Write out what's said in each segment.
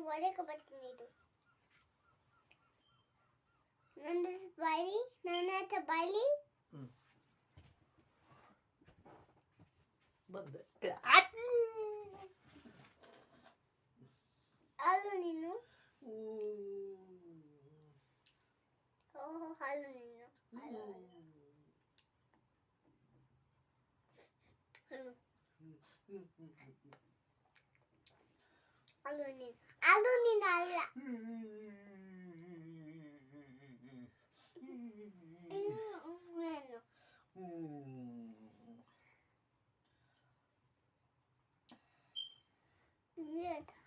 ಒಳಗೆ ಬರ್ತೀನಿ ಇದು ನನ್ನ ಬಾಯಿ ನನ್ನ ಹತ್ರ ಬಾಯಿ ಬಂದೆ ಹಾಲು ನೀನು ಓಹೋ ಹಾಲು ನೀನು ಹಾಲು ಹಾಲು ನೀನು ಹಾಲು ನೀನು ಅಲ್ಲ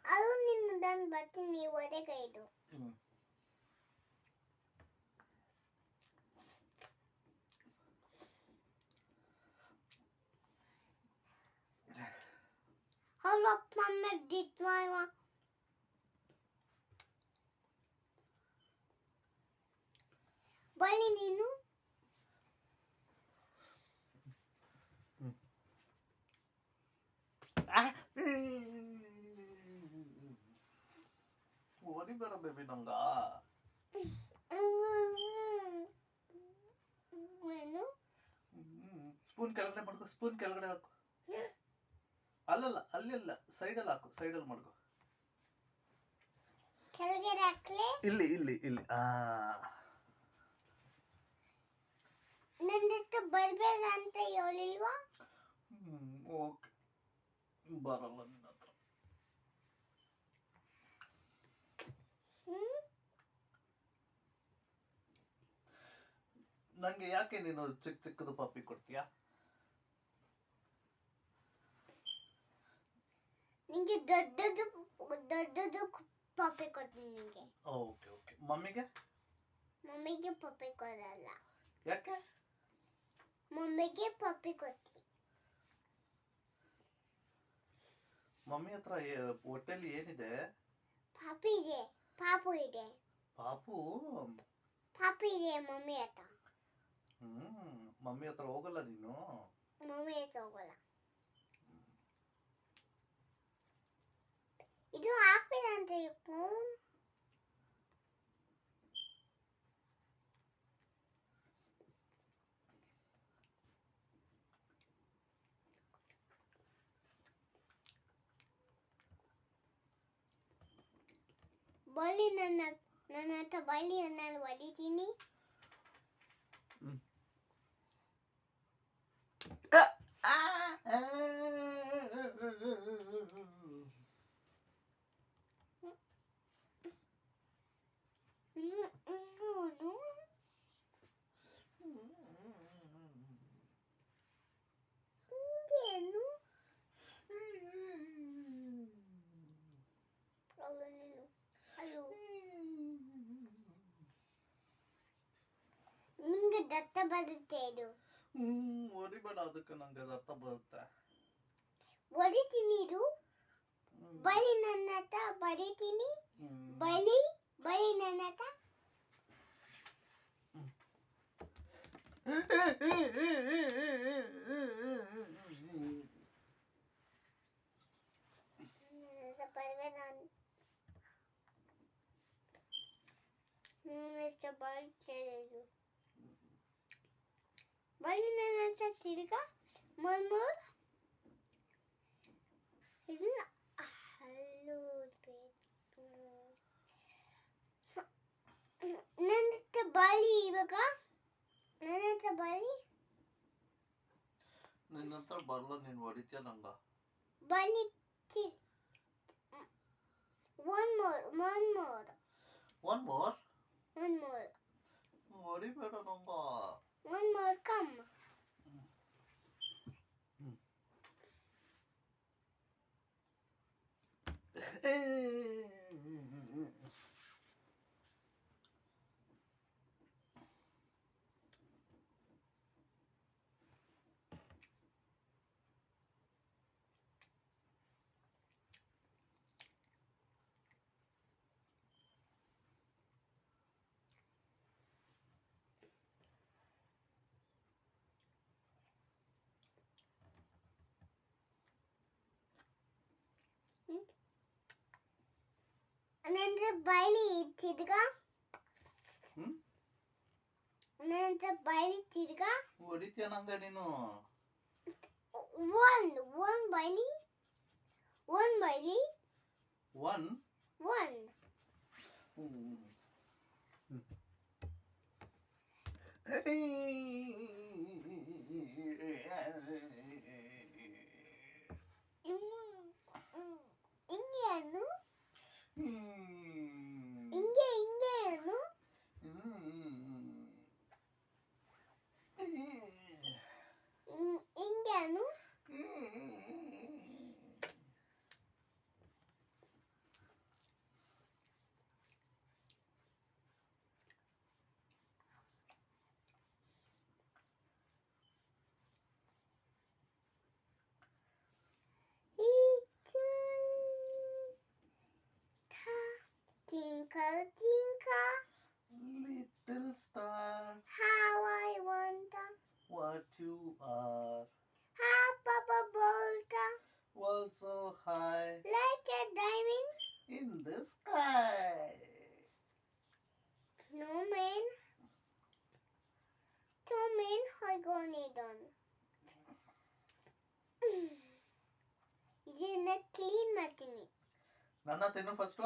ಅದು ನಿನ್ನ ನಾನು ಬರ್ತೀನಿ ಹೊರಗೆ ಇದು Hold up, Mama, dit Mama. Bali ನೀನು ಓಡಿ ಬೇಡ ಬೇಬಿ ನಂಗ ಏನು ಸ್ಪೂನ್ ಕೆಳಗಡೆ ಮಾಡ್ಕೊ ಸ್ಪೂನ್ ಕೆಳಗಡೆ ಹಾಕು ಅಲ್ಲಲ್ಲ ಅಲ್ಲಿಲ್ಲ ಸೈಡಲ್ಲಿ ಹಾಕು ಸೈಡಲ್ಲಿ ಮಾಡ್ಕೊ ಕೆಳಗಡೆ ಹಾಕ್ಲೆ ಇಲ್ಲಿ ಇಲ್ಲಿ ಇಲ್ಲಿ ನನ್ನ ಹತ್ರ ಬರ್ಬೇಡ ಅಂತ ಹೇಳಿಲ್ವಾ ಓಕೆ ಬರಲ್ಲ ನಿನ್ನ ಹತ್ರ ನಂಗೆ ಯಾಕೆ ನೀನು ಚಿಕ್ಕ ಚಿಕ್ಕದು ಪಪ್ಪಿ ಕೊಡ್ತೀಯಾ ನಿಂಗೆ ದೊಡ್ಡದು ಪಪ್ಪಿ ಕೊಡ್ತೀನಿ ನಿಂಗೆ ಓಕೆ ಓಕೆ ಮಮ್ಮಿಗೆ ಪಪ್ಪಿ ಕೊಡಲ್ಲ ಯಾಕೆ ಮಮ್ಮಿಗೆ ಪಪ್ಪಿ ಕೊಡ್ತೀನಿ ಮಮ್ಮಿ ಹತ್ರ ಹೊಟ್ಟೆಲಿ ಏನಿದೆ ಪಾಪು ಇದೆ ಪಾಪು ಇದೆ ಮಮ್ಮಿ ಹತ್ರ ಮಮ್ಮಿ ಹತ್ರ ಹೋಗಲ್ಲ ನೀನು ಮಮ್ಮಿ ಹತ್ರ ಹೋಗಲ್ಲ ಇದು ಹಾಕ್ಬೇಡ ಅಂತ ಫೋನ್ ಬಳ್ಳಿ ನನ್ನ ಹತ್ರ ಬಳ್ಳಿ ನಾನು ಹೊಡಿತೀನಿ ನಿಂಗೆ ದತ್ತ ಬರುತ್ತೆ ಇದು ಹೊಡಿಬೇಡ ಅದಕ್ಕೆ ನಂಗೆ ದತ್ತ ಬರುತ್ತೆ ಹೊಡಿತೀನಿ ಇದು ಬಳಿ ನನ್ನ ಹತ್ರ ಬಡಿತೀನಿ ಬಳಿ ನನ್ನ ಹತ್ರ ಬಳಿ ನನ್ನ ಹತ್ರ ತಿರ್ಗಾ ಮೂರ್ ಇಲ್ಲ ಹಲ್ಲು ನನ್ನ ಹತ್ರ ಬಾಳಿ ಇವಾಗ ನನ್ನ ಹತ್ರ ಬಾಳಿ ನಿನ್ನ ಹತ್ರ ಬರಲ್ಲ ನೀನು ಹೊಡಿತೀಯ ನಂಗ ಬಾಳಿ one more ಹೊಡಿಬೇಡ ನಂಗ one more come ನನ್ನ ಬಾಯಿ ತಿರ್ಗಾ ಹ್ಮ್ ನನ್ನ ಬಾಯಿ ತಿರ್ಗಾ ಹೊಡಿತೀಯ ನಂಗೆ ನೀನು one ಬಾಯಿ one one ಇಂಗೇನು ಇಂಗೇನು ಇಂಗೇನು Twinkle, twinkle, little star, how I wonder, what you are, how Papa Bolta, world so high like a diamond, in the sky. snowman are going on. ಇದನ್ನ ಕ್ಲೀನ್ ಮಾಡ್ತೀನಿ. ನನ್ನ ತಿನ್ನು ಫಸ್ಟ್.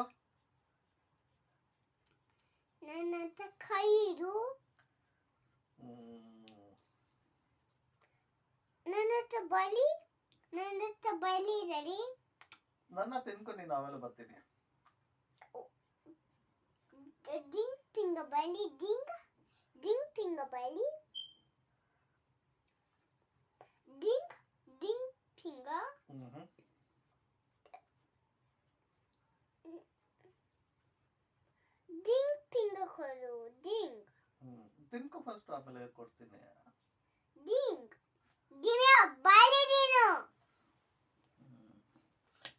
ನನ್ನ ಹತ್ರ ಕೈ ಇಡು. ನನ್ನ ಹತ್ರ ಬಲಿ ಇರಲಿ. ನನ್ನ ತಿನ್ಕೊ ನೀನು, ಆಮೇಲೆ ಬರ್ತೀನಿ. ದಿಂಗ್ ಪಿಂಗ ಬಲಿ ದಿಂಗ್ ಪಿಂಗ ಬಲಿ ದಿಂಗ್ ಪಿಂಗ ದಿಂಗ್ ಪಿಂಗ ಕೊಡು. ದಿಂಗ್ ತಿನ್ಕೊ ಫಸ್ಟ್, ಆಮೇಲೆ ಕೊಡ್ತೀನಿ. ದಿಂಗ್ ಗಿವ್ ಮಿ ಅ ಬಲಿ ನೀನು.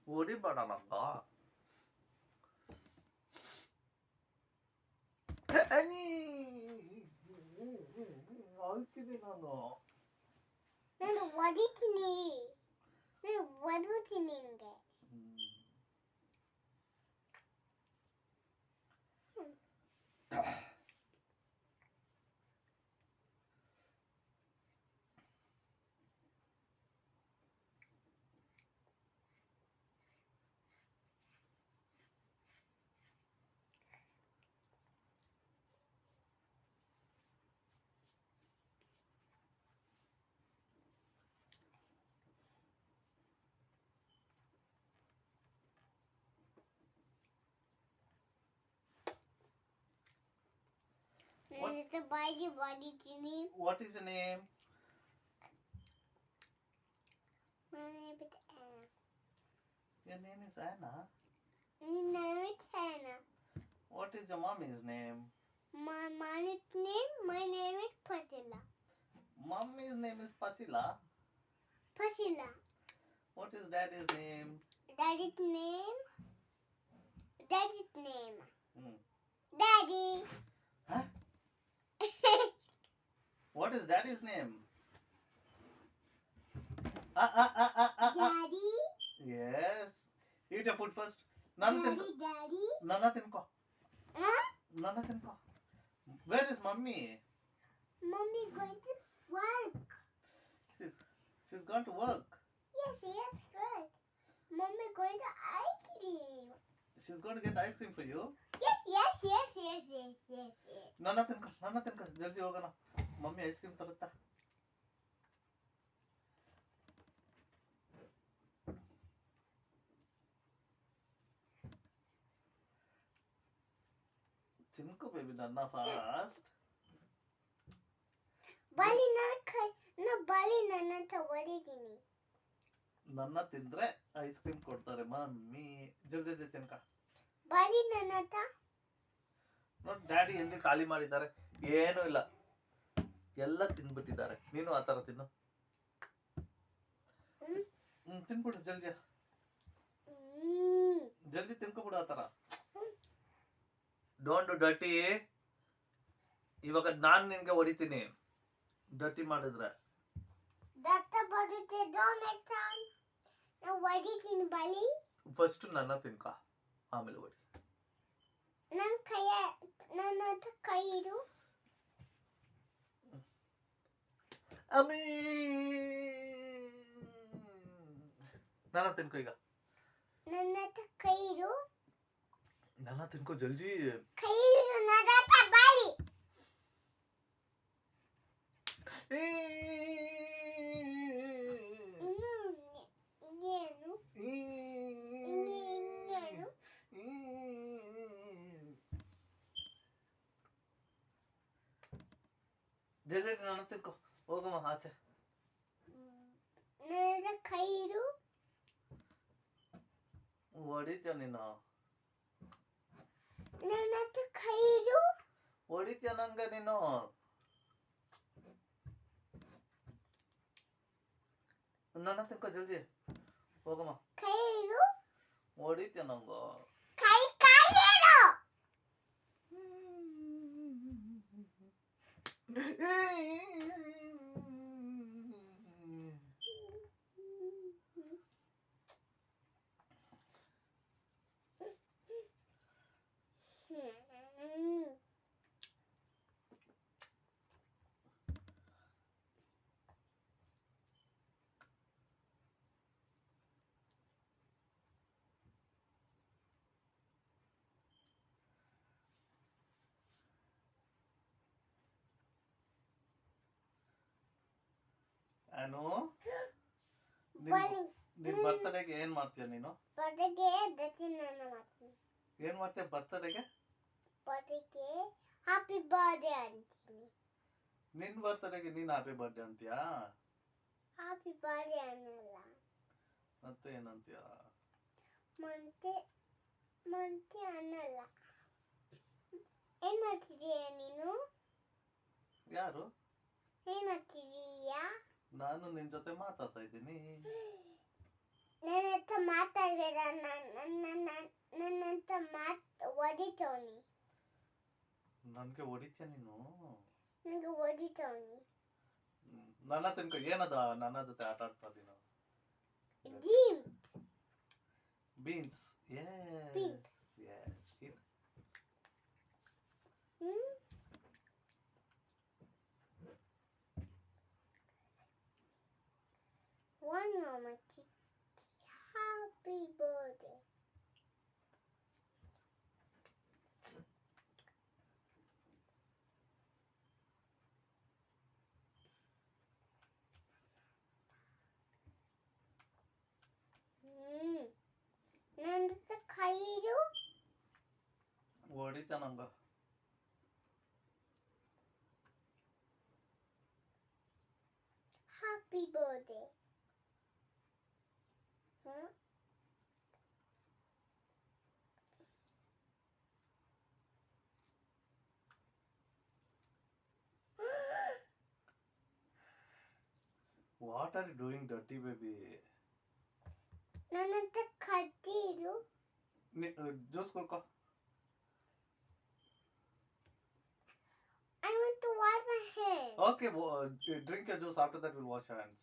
ಹೊಡಿಬೇಡ ನಂಗ. ಅಳ್ತೀನಿ ನಾನು ಹೊಡಿತೀನಿ. ನಾನು ಹೊಡ್ತೀನಿ ನಿಂಗೆ. It's a body Ginny. What is your name? My name is Anna. Your name is Anna? My name is Anna. What is your mommy's name? My mommy's name? My name is Patila. Mommy's name is Patila? Patila. What is daddy's name? Daddy's name? Daddy's name. Daddy. Huh? What is daddy's name? Daddy. Yes. Eat your food first. Daddy. Nana tinko. Huh? Nana tinko. Where is mommy? Mommy going to work. She's gone to work. Yes, good. Mommy going to ice cream. She's going to get ice cream for you. Yes. Nana tinko. Jaldi hogana. Mommy ice cream tarutta. Tinko baby, Nana fast. ಬಲಿ ನನ್ನ ಹತ್ರ ಹೊಡಿತೀನಿ. ನನ್ನ ತಿಂದ್ರೆ ice cream ಕೊಡ್ತಾರೆ mummy. ಜಲ್ದಿ ತಿನ್ಕ. ಬಲಿ ನನ್ನ ಹತ್ರ. ನೋಡಿ ಡ್ಯಾಡಿ ಎಲ್ಲಿ ಖಾಲಿ ಮಾಡಿದ್ದಾರೆ, ಏನೂ ಇಲ್ಲ, ಎಲ್ಲ ತಿನ್ಬಿಟ್ಟಿದ್ದಾರೆ. ನೀನು ಆ ತರ ತಿನ್ನು. ತಿನ್ಬಿಡು ಜಲ್ದಿ ತಿನ್ಕೊಬಿಡು ಆ ತರ. Don't do dirty. ಇವಾಗ ನಾನ್ ನಿನ್ಗೆ ಹೊಡಿತೀನಿ ಡರ್ಟಿ ಮಾಡಿದ್ರೆ. ಫಸ್ಟ್ ನನ್ನ ತಿನ್ಕ, ಆಮೇಲೆ ಹೊಡಿ. ನನ್ನ ಹತ್ರ ಕೈ ಇಡು. ಅಮ್ಮಿ ನನ್ನ ತಿನ್ಕೋ ಈಗ. ನನ್ನ ಹತ್ರ ಕೈ ಇಡು. ನನ್ನ ತಿನ್ಕೋ ಜಲ್ದಿ. ಕೈ ಇಡು ನನ್ನ ಹತ್ರ ಬಾಯಿ. ಇನ್ನೇನು ಇನ್ನೇನು ಜಲ್ದಿ ನನ್ನ ತಿನ್ಕೋ ಹೋಗಮ್ಮ ಆಚೆ. ನನ್ನ ಹತ್ರ ಕೈ ಇಡು. ಹೊಡಿತ್ಯ ನೀನು. ನನ್ನ ಹತ್ರ ಕೈ ಇಡು. ಹೊಡಿತ್ಯ ನಂಗ ನೀನು. ನನ್ನ ತಿನ್ಕೋ ಜಲ್ದಿ ಹೋಗಮ್ಮ. ಕೈ ಇಡು. ಹೊಡಿತ್ಯ ನಂಗ. ಕೈ ಇಡು. ಅನು ಬಾಯಿ. ನಿನ್ ಬರ್ತಡೆಗೆ ಏನ್ ಮಾಡ್ತೀಯ ನೀನು? ಬರ್ತಡೆಗೆ ದಕ್ಷಿಣನ ಮಾಡ್ತೀನಿ. ಏನ್ ಮಾಡ್ತೀಯ ಬರ್ತಡೆಗೆ? ಬರ್ತಡೆಗೆ ಹ್ಯಾಪಿ ಬರ್ತ್ಡೇ ಅಂತೀನಿ. ನಿನ್ ಬರ್ತಡೆಗೆ ನೀನ್ ಹ್ಯಾಪಿ ಬರ್ತ್ಡೇ ಅಂತೀಯಾ? ಹ್ಯಾಪಿ ಬರ್ತ್ಡೇ ಅನ್ನಲ್ಲ. ಮತ್ತೆ ಏನಂತೀಯ? ಮಂತೆ ಮಂತೆ ಅನ್ನಲ್ಲ. ಏನ್ ಮಾಡ್ತಿದೀಯ ನೀನು? ಯಾರು? ಏನ್ ಮಾಡ್ತಿದೀಯಾ? ನಾನು ನಿನ್ ಜೊತೆ ಮಾತಾಡ್ತಾ ಇದ್ದೀನಿ. ನನ್ನ ಹತ್ರ ಮಾತಾಡ್ಬೇಡ. ನನ್ನ ಹತ್ರ ಹೊಡಿತವನಿ. ನನ್ಗೆ ಹೊಡಿತ್ಯ ನೀನು? ನನಗೆ ಹೊಡಿತವನಿ. ನನ್ನ ತಿನ್ಕೋ. ಏನದ ನನ್ನ ಜೊತೆ ಆಟ ಆಡ್ತಾ ನೀನು? Beans. Beans. One moment. Happy birthday. ನನ್ನ ಕೈ ಇಡು. ಹೊಡಿತ್ಯ ನಂಗ. Happy birthday. What are you doing, dirty baby? ನನ್ನ ಹತ್ರ ಕತ್ತಿ ಇಡು. Juice ಕುಡ್ಕೋ. I want to wash my hands. Okay, drink your juice. After that, we'll wash your hands.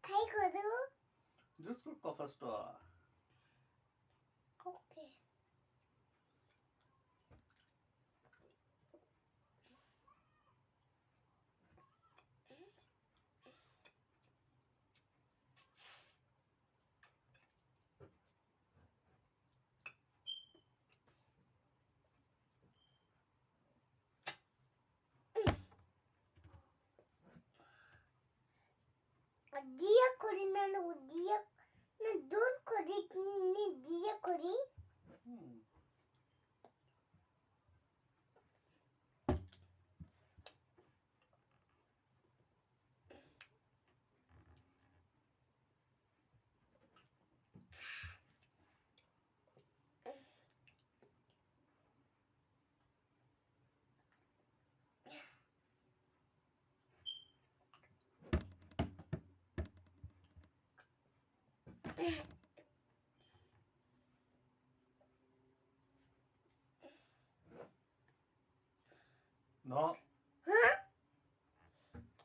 ಕೈ ಕೊಡು. Juice ಕುಡ್ಕೋ ಫಸ್ಟ್. Okay. ಉದ್ದಿಯ ಕೊಡಿ. ನಾನು ಉದ್ದಿಯ ನಾನು ದೂರ ಕೊಡಿ ನೀ ದಿಯ ಕೊಡಿ. ನೋ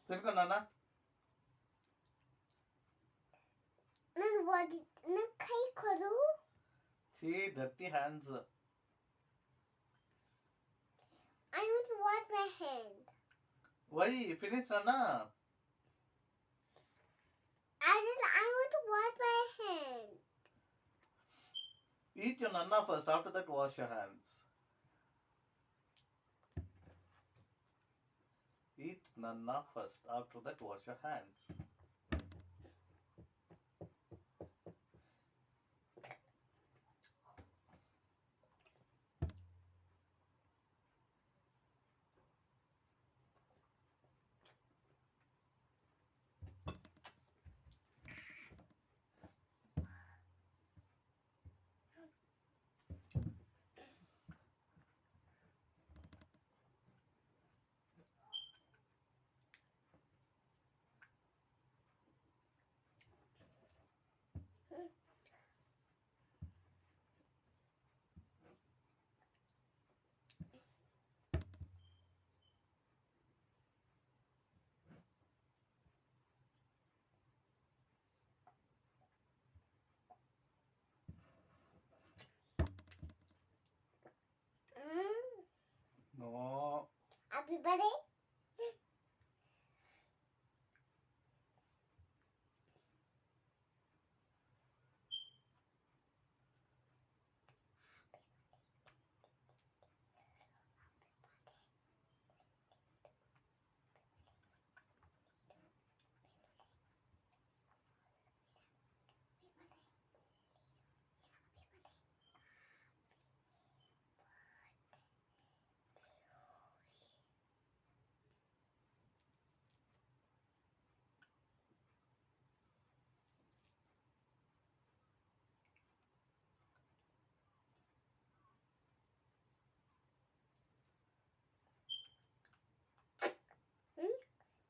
ತಿನ್ಕೊ ನಾನ. ನನ್ನ ಕೈ ಕೊಡು. See, dirty hands. I want to wash my hand. Why? Finish, Nana. I want to wash my hand. Eat your Nana first. After that, wash your hands. Eat Nana first. After that, wash your hands. No. Happy birthday.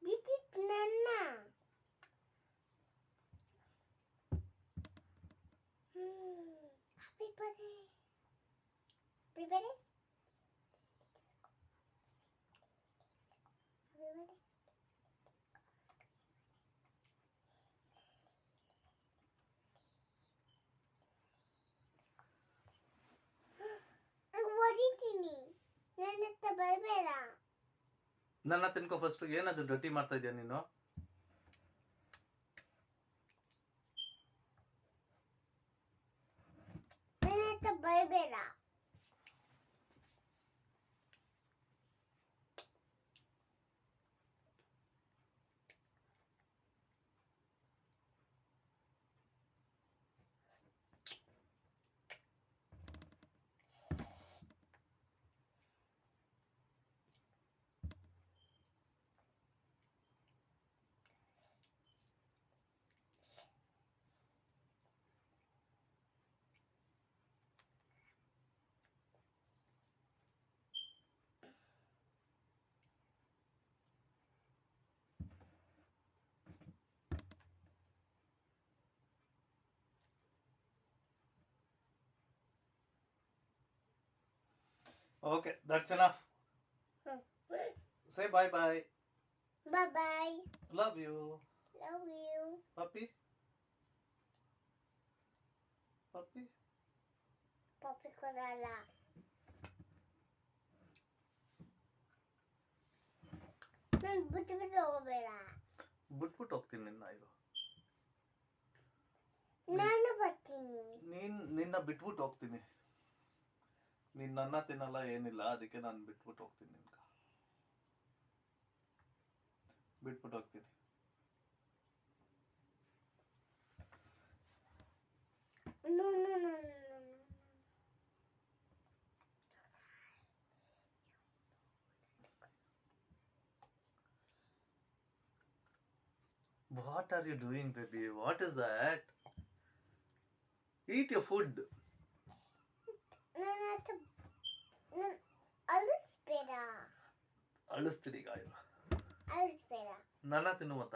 This is Nana. Happy birthday. Happy birthday. Happy birthday. ಓದಿದ್ದೀನಿ. ನನ್ನ ಹತ್ರ ಬರಬೇಡ. ನನ್ನ ತಿನ್ಕೋ first. ಏನದು dirty ಮಾಡ್ತಾ ಇದೀಯ ನೀನು? ನನ್ನ ಹತ್ರ ಬರಬೇಡ. Okay, that's enough. Say bye bye. Bye bye. Love you. Love you. Puppy. Puppy. Papi ಕೊಡಲ್ಲ. ನಾನು ಬಿಟ್ಟು ಹೋಗಬೇಡ. ಬಿಟ್ಬಿಟ್ಟು ಹೋಗ್ತೀನಿ ನಿನ್ನ. ಇದು ನಾನು ಬರ್ತೀನಿ. ನಿನ್ನ ಬಿಟ್ಬಿಟ್ಟು ಹೋಗ್ತೀನಿ. ನೀನ್ ನನ್ನ ತಿನ್ನಲ್ಲ ಏನಿಲ್ಲ, ಅದಕ್ಕೆ ನಾನು ಬಿಟ್ಬಿಟ್ಟು ಹೋಗ್ತೀನಿ. ನಿನ್ಗ ಬಿಟ್ಬಿಟ್ಟು ಹೋಗ್ತೀನಿ. What are you doing, baby? What is that? Eat your food. ನಾನು ಅಳಿಸ್ಬೇಡ ಅಳಿಸ್ತೀನಿ ಈಗ ಅಳಿಸ್ಬೇಡ ನನ್ನ ತಿನ್ನು ಮತ್ತ